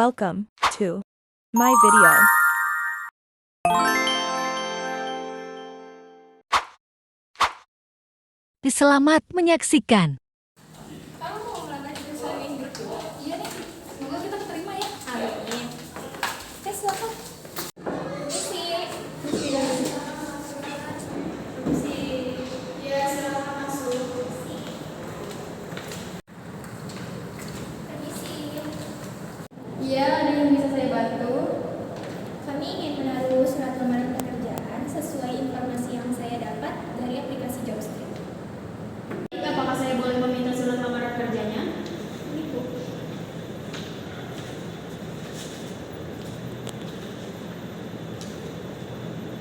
Welcome to my video. Selamat menyaksikan. Kamu mau melamar jurusan yang gitu? Iya nih, semoga kita keterima ya. Amin. Silakan. Permisi. Permisi. Ya, silakan masuk. Permisi. Iya, ada yang bisa saya bantu? Kami ingin menaruh surat lamaran pekerjaan sesuai informasi yang saya dapat dari aplikasi Jobstreet. Apakah saya boleh meminta surat lamaran kerjanya? Ini Bu.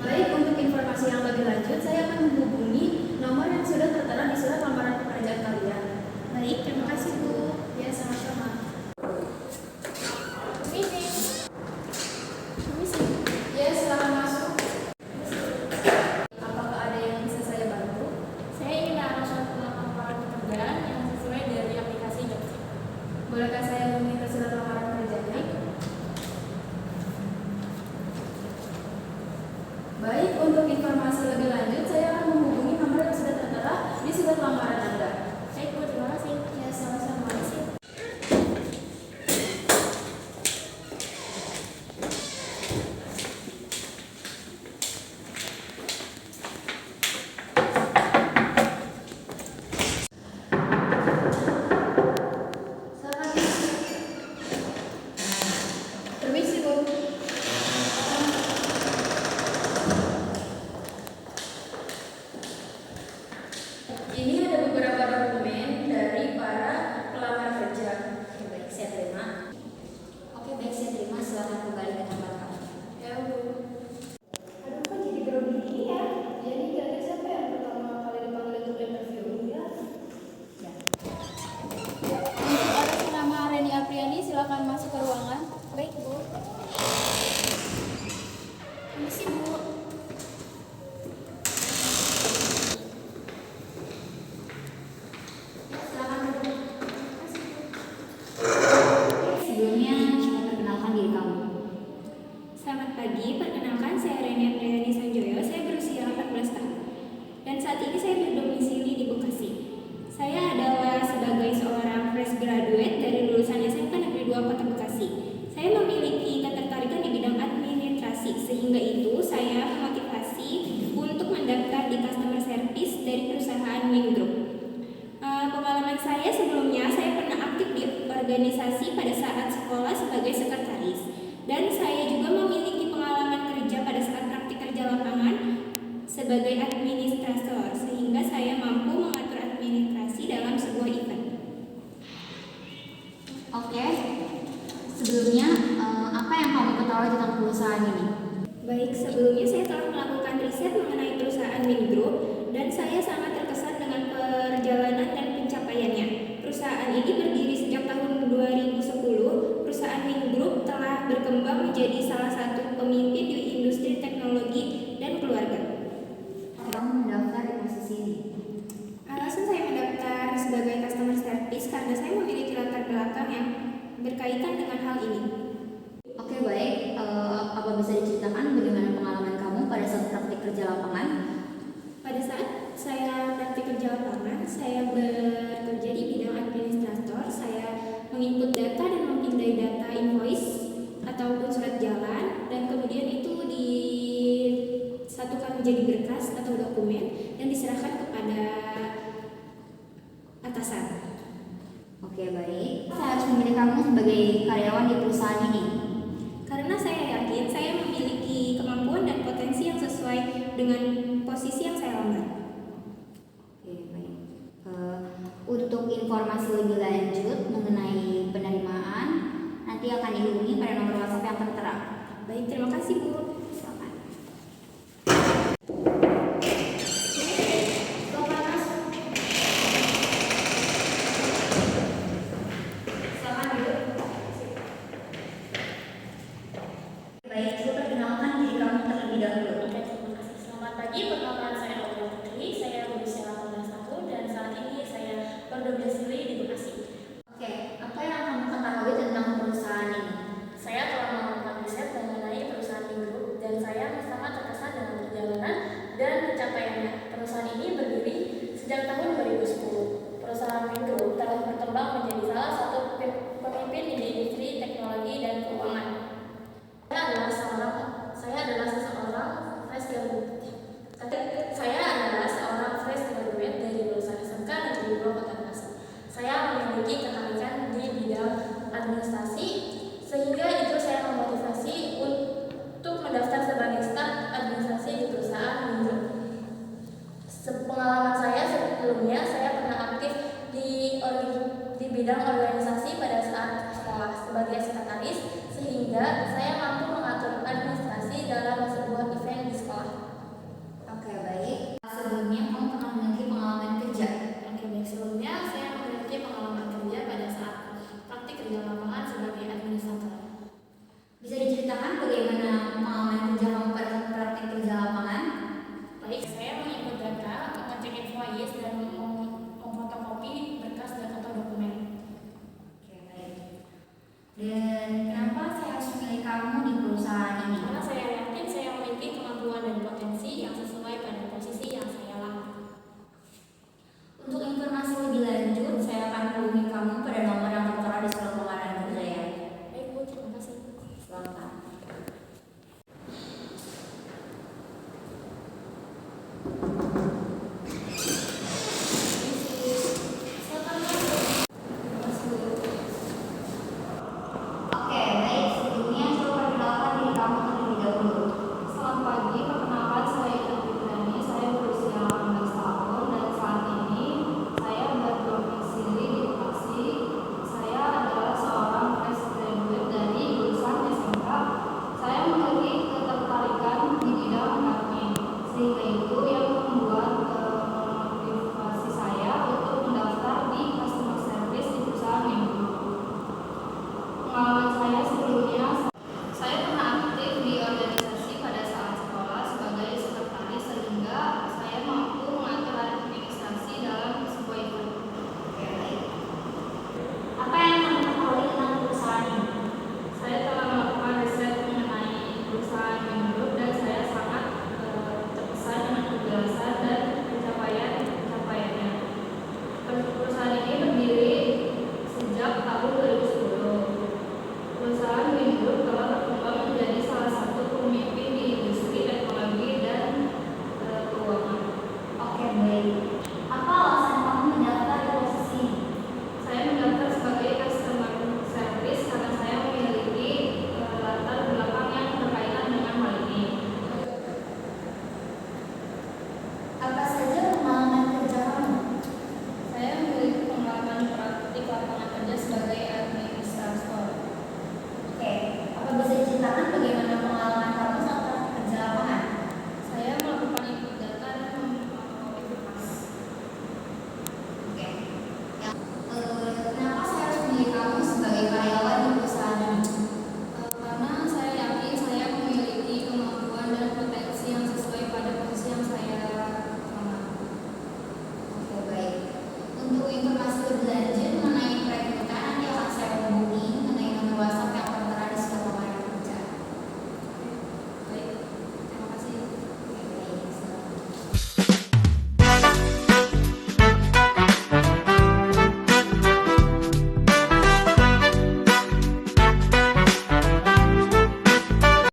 Baik, untuk informasi yang lebih lanjut, saya akan menghubungi nomor yang sudah tertera di surat lamaran pekerjaan kalian. Baik, terima kasih Bu. Ya, sama-sama. Permisi. Permisi. Ya, silakan masuk. Apakah ada yang bisa saya bantu? Saya ingin menaruh surat lamaran pekerjaan yang sesuai dari aplikasi Jobstreet. Bolehkah saya meminta surat lamaran kerjanya? Baik, untuk informasi lebih lanjut, saya akan menghubungi nomor yang sudah tertera di surat lamaran Anda. Baik Bu, terima kasih. Ya, sama-sama. Permisi, Bu. Ini ada beberapa dokumen dari para pelamar kerja. Oke, baik, saya terima. Oke, baik, saya terima. Silakan kembali ke tempat kamu. Ya, Bu. Aduh, kok jadi grogi gini ya? Jadi kira-kira siapa yang pertama kali dipanggil untuk interview? Ya. Untuk atas nama Reni Apriani, silakan masuk ke ruangan. Baik Bu. Permisi Bu. Sebelumnya, coba perkenalkan diri kamu. Selamat pagi, perkenalkan saya Reni Apriani Sanjoyo, saya berusia 18 tahun. Dan saat ini saya berdomisili di Bekasi. Saya adalah sebagai seorang fresh graduate dari lulusan SMK Negeri 2 Kota Bekasi. Saya memiliki ketertarikan di bidang administrasi, sehingga itu saya memotivasi untuk mendaftar di customer service dari perusahaan Wing Group. Pengalaman saya sebelumnya, saya pernah aktif di organisasi pada saat sekolah sebagai sekretaris. Dan saya juga memiliki pengalaman kerja pada saat praktik kerja lapangan sebagai administrator, sehingga saya mampu mengatur administrasi dalam sebuah event. Oke. Sebelumnya, apa yang kamu ketahui tentang perusahaan ini? Baik, sebelumnya saya telah melakukan riset mengenai perusahaan Wing Group dan saya sangat terkesan dengan perjalanan dan pencapaiannya. Perusahaan ini berdiri sejak tahun 2010. Perusahaan Wing Group telah berkembang menjadi salah satu pemimpin di industri teknologi dan keluarga. Kamu mendaftar di posisi ini. Alasan saya mendaftar sebagai customer service karena saya memiliki latar belakang yang berkaitan dengan hal ini. Oke, baik. Apa bisa diceritakan bagaimana pengalaman kamu pada saat praktik kerja lapangan? Pada saat saya praktik kerja lapangan, saya bekerja di bidang administrator. Saya menginput data dan memindai data invoice ataupun surat jalan, dan kemudian itu disatukan menjadi berkas atau dokumen dan diserahkan kepada atasan. Oke, baik. Saya harus memilih kamu sebagai karyawan di perusahaan ini. Karena saya yakin saya memiliki kemampuan dan potensi yang sesuai dengan posisi yang saya lamar. Oke, baik. Untuk informasi lebih lanjut mengenai penerimaan, nanti akan dihubungi pada nomor WhatsApp yang tertera. Baik, terima kasih Bu. Silakan. Silakan duduk. Baik, coba perkenalkan diri kamu terlebih dahulu. Oke, terima kasih. Selamat pagi, perkenalkan saya Aulia Putri. Saya berusia 18 tahun dan saat ini saya berdomisili di Bekasi. Oke, apa yang kamu ketahui tentang perusahaan ini? tersebut.